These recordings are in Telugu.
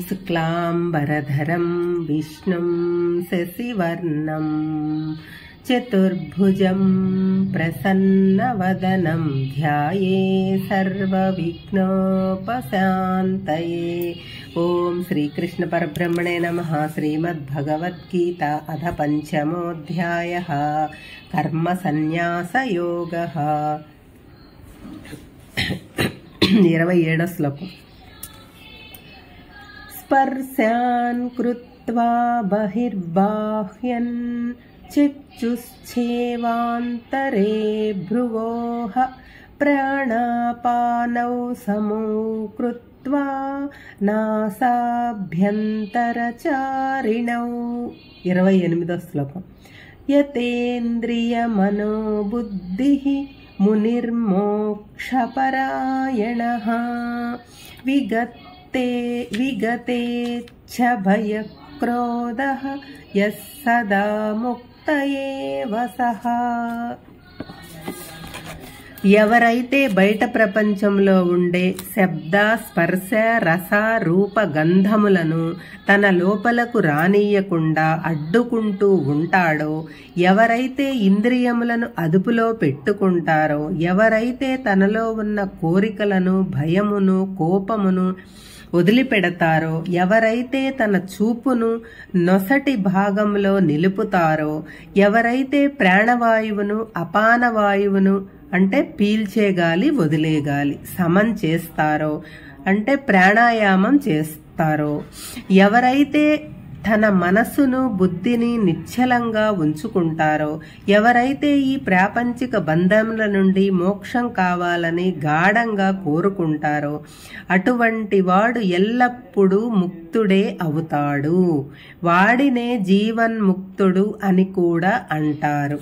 శుక్లాంబరధరం విష్ణుం శశివర్ణం చతుర్భుజం ప్రసన్నవదనం ధ్యాయే సర్వవిఘ్నోపశాంతయే. ఓం శ్రీకృష్ణ పరబ్రహ్మణే నమః. శ్రీమద్భగవద్గీత అథ పంచమోऽధ్యాయః. కర్మ సన్యాస యోగః. 27వ శ్లోకం. స్పర్శాన్ కృత్వా బహిర్బాహ్యన్ చిచ్చుశ్చేవాంతరే భ్రువోః ప్రాణాపానౌ సమో కృత్వా నాసాభ్యంతరచారిణౌ. 28వ శ్లోకం. యతేంద్రియమనోబుద్ధిః మునిర్మోక్షపరాయణః విగతేచ్ఛ భయక్రోధః యః సదా ముక్త ఏవ సః. ఎవరైతే బయట ప్రపంచంలో ఉండే శబ్ద స్పర్శ రస రూప గంధములను తన లోపలకు రానియ్యకుండా అడ్డుకుంటూ ఉంటాడో, ఎవరైతే ఇంద్రియములను అదుపులో పెట్టుకుంటారో, ఎవరైతే తనలో ఉన్న కోరికలను భయమును కోపమును వదిలిపెడతారో, ఎవరైతే తన చూపును నొసటి భాగంలో నిలుపుతారో, ఎవరైతే ప్రాణవాయువును అపానవాయువును అంటే పీల్చే గాలి వదిలే గాలి సమం చేస్తారో, అంటే ప్రాణాయామం చేస్తారో, ఎవరైతే తన మనసును బుద్ధిని నిశ్చలంగా ఉంచుకుంటారో, ఎవరైతే ఈ ప్రాపంచిక బంధముల నుండి మోక్షం కావాలని గాఢంగా కోరుకుంటారో, అటువంటి వాడు ఎల్లప్పుడూ ముక్తుడే అవుతాడు. వాడినే జీవన్ముక్తుడు అని కూడా అంటారు.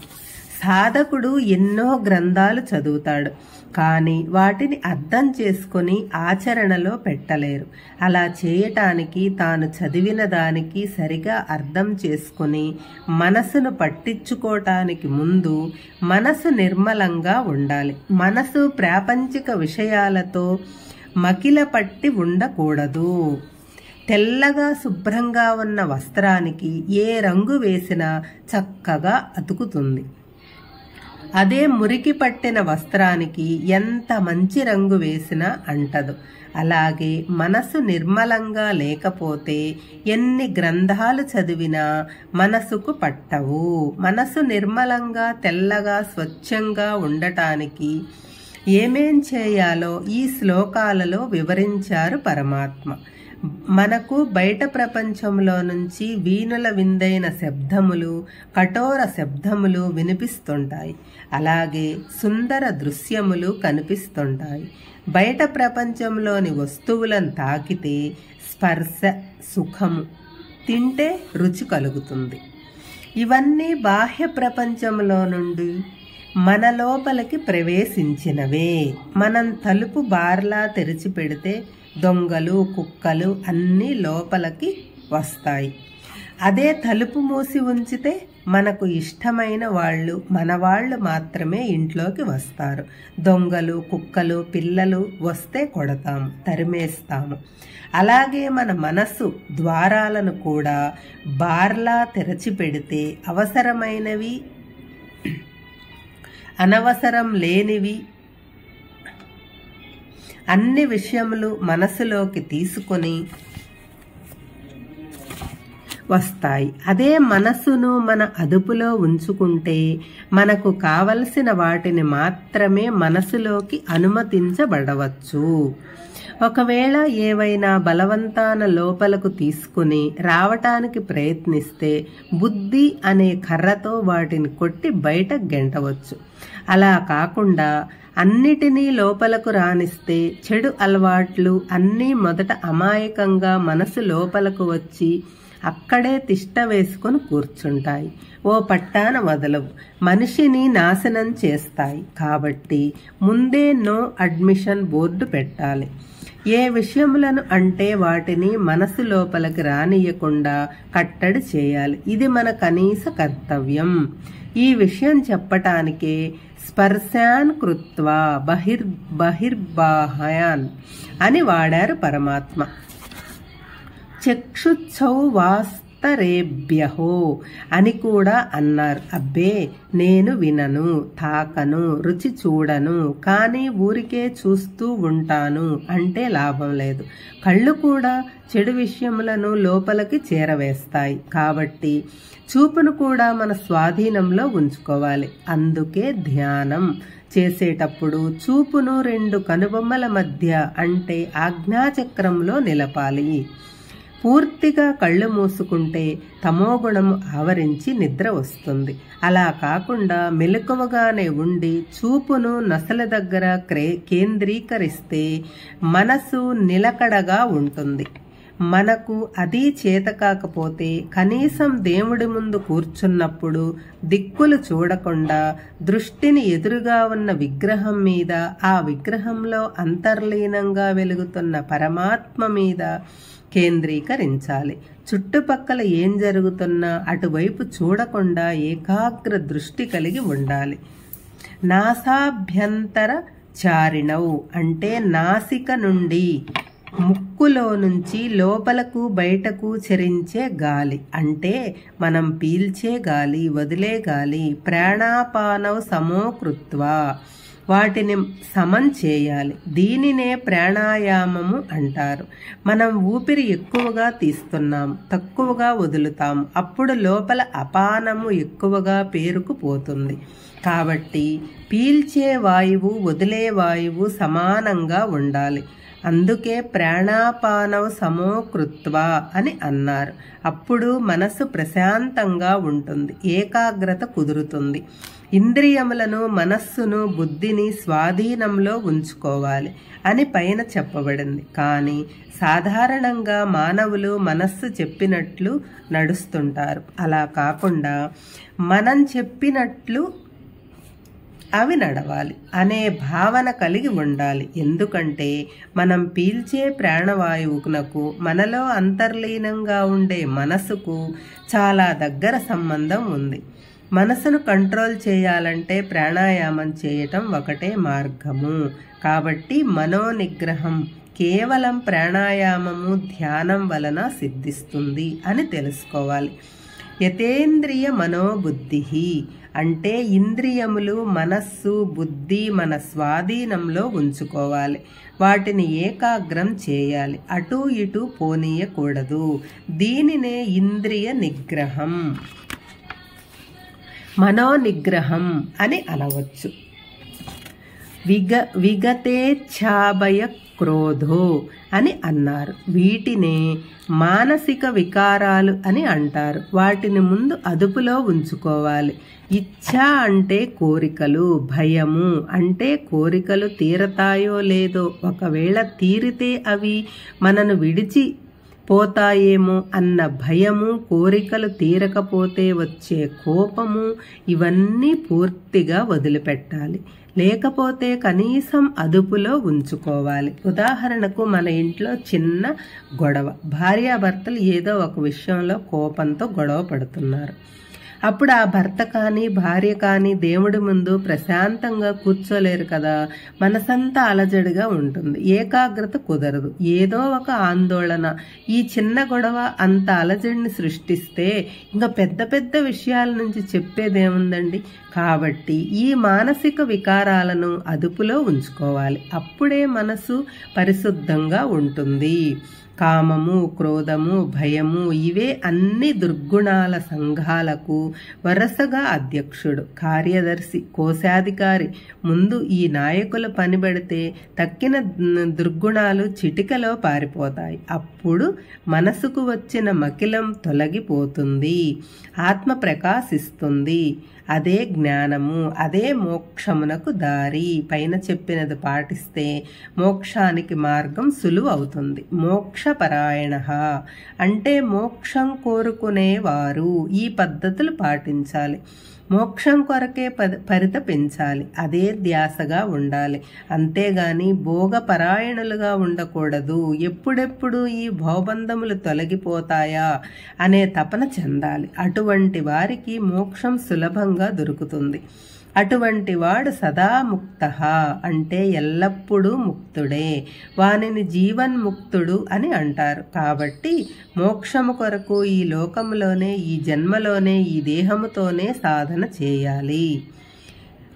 సాధకుడు ఎన్నో గ్రంథాలు చదువుతాడు, కానీ వాటిని అర్థం చేసుకుని ఆచరణలో పెట్టలేరు. అలా చేయటానికి తాను చదివిన దానికి సరిగా అర్థం చేసుకుని మనసును పట్టించుకోవటానికి ముందు మనసు నిర్మలంగా ఉండాలి. మనసు ప్రాపంచిక విషయాలతో మకిల పట్టి ఉండకూడదు. తెల్లగా శుభ్రంగా ఉన్న వస్త్రానికి ఏ రంగు వేసినా చక్కగా అతుకుతుంది. అదే మురికి పట్టిన వస్త్రానికి ఎంత మంచి రంగు వేసినా అంటదు. అలాగే మనసు నిర్మలంగా లేకపోతే ఎన్ని గ్రంథాలు చదివినా మనసుకు పట్టవు. మనసు నిర్మలంగా తెల్లగా స్వచ్ఛంగా ఉండటానికి ఏమేం చేయాలో ఈ శ్లోకాలలో వివరించారు పరమాత్మ. మనకు బయట ప్రపంచంలో నుంచి వీణుల విందైన శబ్దములు కఠోర శబ్దములు వినిపిస్తుంటాయి. అలాగే సుందర దృశ్యములు కనిపిస్తుంటాయి. బయట ప్రపంచంలోని వస్తువులను తాకితే స్పర్శ సుఖము, తింటే రుచి కలుగుతుంది. ఇవన్నీ బాహ్య ప్రపంచంలో నుండి మన లోపలికి ప్రవేశించినవే. మనం తలుపు బార్లా తెరిచి పెడితే దొంగలు కుక్కలు అన్నీ లోపలికి వస్తాయి. అదే తలుపు మూసి ఉంచితే మనకు ఇష్టమైన వాళ్ళు మన వాళ్ళు మాత్రమే ఇంట్లోకి వస్తారు. దొంగలు కుక్కలు పిల్లలు వస్తే కొడతాము, తరిమేస్తాము. అలాగే మన మనసు ద్వారాలను కూడా బార్లా తెరచి పెడితే అవసరమైనవి అనవసరం లేనివి అన్ని విషయములు మనసులోకి తీసుకొని వస్తాయి. అదే మనసును మన అదుపులో ఉంచుకుంటే మనకు కావలసిన వాటిని మాత్రమే మనసులోకి అనుమతించబడవచ్చు. ఒకవేళ ఏవైనా బలవంతాన లోపలకు తీసుకుని రావటానికి ప్రయత్నిస్తే బుద్ధి అనే కర్రతో వాటిని కొట్టి బయట గెంటవచ్చు. అలా కాకుండా అన్నిటినీ లోపలకు రానిస్తే చెడు అలవాట్లు అన్నీ మొదట అమాయకంగా మనసు లోపలకు వచ్చి అక్కడే తిష్ట వేసుకుని కూర్చుంటాయి. ఓ పట్టాన వదలవు, మనిషిని నాశనం చేస్తాయి. కాబట్టి ముందే నో అడ్మిషన్ బోర్డు పెట్టాలి. ఏ విషయములను అంటే వాటిని మనసు లోపలికి రానియకుండా కట్టడి చేయాలి. ఇది మన కనీస కర్తవ్యం. ఈ విషయం చెప్పటానికే స్పర్శాన్ కృత్వా బహిర్బాహయాన్ అని వాడారు పరమాత్మ. చక్షుచ్చౌ వాస్తరేభ్యహో అని కూడా అన్నారు. అబ్బే, నేను వినను, తాకను, రుచి చూడను, కానీ ఊరికే చూస్తూ ఉంటాను అంటే లాభం లేదు. కళ్ళు కూడా చెడు విషయములను లోపలికి చేరవేస్తాయి. కాబట్టి చూపును కూడా మన స్వాధీనంలో ఉంచుకోవాలి. అందుకే ధ్యానం చేసేటప్పుడు చూపును 2 కనుబొమ్మల మధ్య అంటే ఆజ్ఞాచక్రంలో నిలపాలి. పూర్తిగా కళ్ళు మూసుకుంటే తమోగుణం ఆవరించి నిద్ర వస్తుంది. అలా కాకుండా మెలకువగానే ఉండి చూపును నసల దగ్గర కేంద్రీకరిస్తే మనసు నిలకడగా ఉంటుంది. మనకు అది చేత కాకపోతే కనీసం దేవుడి ముందు కూర్చున్నప్పుడు దిక్కులు చూడకుండా దృష్టిని ఎదురుగా ఉన్న విగ్రహం మీద, ఆ విగ్రహంలో అంతర్లీనంగా వెలుగుతున్న పరమాత్మ మీద కేంద్రీకరించాలి. చుట్టుపక్కల ఏం జరుగుతున్నా అటువైపు చూడకుండా ఏకాగ్ర దృష్టి కలిగి ఉండాలి. నాసాభ్యంతర చారిణౌ అంటే నాసిక నుండి ముక్కులో నుంచి లోపలకు బయటకు చరించే గాలి అంటే మనం పీల్చే గాలి, వదిలే గాలి. ప్రాణాపానౌ సమోకృత్వా వాటిని సమం చేయాలి. దీనినే ప్రాణాయామము అంటారు. మనం ఊపిరి ఎక్కువగా తీస్తున్నాం, తక్కువగా వదులుతాం. అప్పుడు లోపల అపానము ఎక్కువగా పేరుకుపోతుంది. కాబట్టి పీల్చే వాయువు, వదిలే వాయువు సమానంగా ఉండాలి. అందుకే ప్రాణాపానవ సమోకృత్వా అని అన్నారు. అప్పుడు మనసు ప్రశాంతంగా ఉంటుంది, ఏకాగ్రత కుదురుతుంది. ఇంద్రియములను, మనస్సును, బుద్ధిని స్వాధీనంలో ఉంచుకోవాలి అని పైన చెప్పబడింది. కానీ సాధారణంగా మానవులు మనస్సు చెప్పినట్లు నడుస్తుంటారు. అలా కాకుండా మనం చెప్పినట్లు అవి నడవాలి అనే భావన కలిగి ఉండాలి. ఎందుకంటే మనం పీల్చే ప్రాణవాయువునకు మనలో అంతర్లీనంగా ఉండే మనసుకు చాలా దగ్గర సంబంధం ఉంది. మనసును కంట్రోల్ చేయాలంటే ప్రాణాయామం చేయటం ఒకటే మార్గము. కాబట్టి మనోనిగ్రహం కేవలం ప్రాణాయామము, ధ్యానం వలన సిద్ధిస్తుంది అని తెలుసుకోవాలి. యతేంద్రియ మనోబుద్ధి అంటే ఇంద్రియములు, మనస్సు, బుద్ధి మన స్వాధీనంలో ఉంచుకోవాలి. వాటిని ఏకాగ్రం చేయాలి, అటు ఇటు పోనీయకూడదు. దీనినే ఇంద్రియ నిగ్రహం, మనోనిగ్రహం అని అనవచ్చు. విగతేచ్ఛాభయ క్రోధో అని అన్నారు. వీటినే మానసిక వికారాలు అని అంటారు. వాటిని ముందు అదుపులో ఉంచుకోవాలి. ఇచ్ఛ అంటే కోరికలు, భయము అంటే కోరికలు తీరతాయో లేదో, ఒకవేళ తీరితే అవి మనను విడిచి పోతాయేమో అన్న భయము, కోరికలు తీరకపోతే వచ్చే కోపము, ఇవన్నీ పూర్తిగా వదిలిపెట్టాలి. లేకపోతే కనీసం అదుపులో ఉంచుకోవాలి. ఉదాహరణకు మన ఇంట్లో చిన్న గొడవ, భార్యాభర్తలు ఏదో ఒక విషయంలో కోపంతో గొడవ పడుతున్నారు. అప్పుడు ఆ భర్త కానీ భార్య కానీ దేవుడి ముందు ప్రశాంతంగా కూర్చోలేరు కదా. మనసంతా అలజడిగా ఉంటుంది, ఏకాగ్రత కుదరదు, ఏదో ఒక ఆందోళన. ఈ చిన్న గొడవ అంత అలజడిని సృష్టిస్తే ఇంకా పెద్ద పెద్ద విషయాల నుంచి చెప్పేదేముందండి. కాబట్టి ఈ మానసిక వికారాలను అదుపులో ఉంచుకోవాలి. అప్పుడే మనసు పరిశుద్ధంగా ఉంటుంది. కామము, క్రోధము, భయము ఇవే అన్ని దుర్గుణాల సంఘాలకు వరుసగా అధ్యక్షుడు, కార్యదర్శి, కోశాధికారి. ముందు ఈ నాయకుల పని పెడితే తక్కిన దుర్గుణాలు చిటికలో పారిపోతాయి. అప్పుడు మనసుకు వచ్చిన మకిలం తొలగిపోతుంది, ఆత్మ ప్రకాశిస్తుంది. అదే జ్ఞానము, అదే మోక్షమునకు దారి. పైన చెప్పినది పాటిస్తే మోక్షానికి మార్గం సులువు అవుతుంది. మోక్షపరాయణ అంటే మోక్షం కోరుకునేవారు ఈ పద్ధతులు పాటించాలి. మోక్షం కొరకే పరితపించాలి, అదే ధ్యాసగా ఉండాలి. అంతేగాని భోగపరాయణులుగా ఉండకూడదు. ఎప్పుడెప్పుడు ఈ భవబంధములు తొలగిపోతాయా అనే తపన చెందాలి. అటువంటి వారికి మోక్షం సులభంగా దొరుకుతుంది. అటువంటి వాడు సదా ముక్త అంటే ఎల్లప్పుడూ ముక్తుడే. వానిని జీవన్ముక్తుడు అని అంటారు. కాబట్టి మోక్షము కొరకు ఈ లోకంలోనే, ఈ జన్మలోనే, ఈ దేహముతోనే సాధన చేయాలి.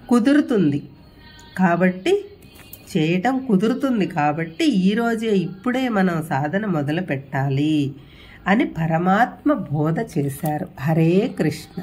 కుదురుతుంది కాబట్టి, చేయటం కుదురుతుంది కాబట్టి ఈరోజే, ఇప్పుడే మనం సాధన మొదలు పెట్టాలి అని పరమాత్మ బోధ చేశారు. హరే కృష్ణ.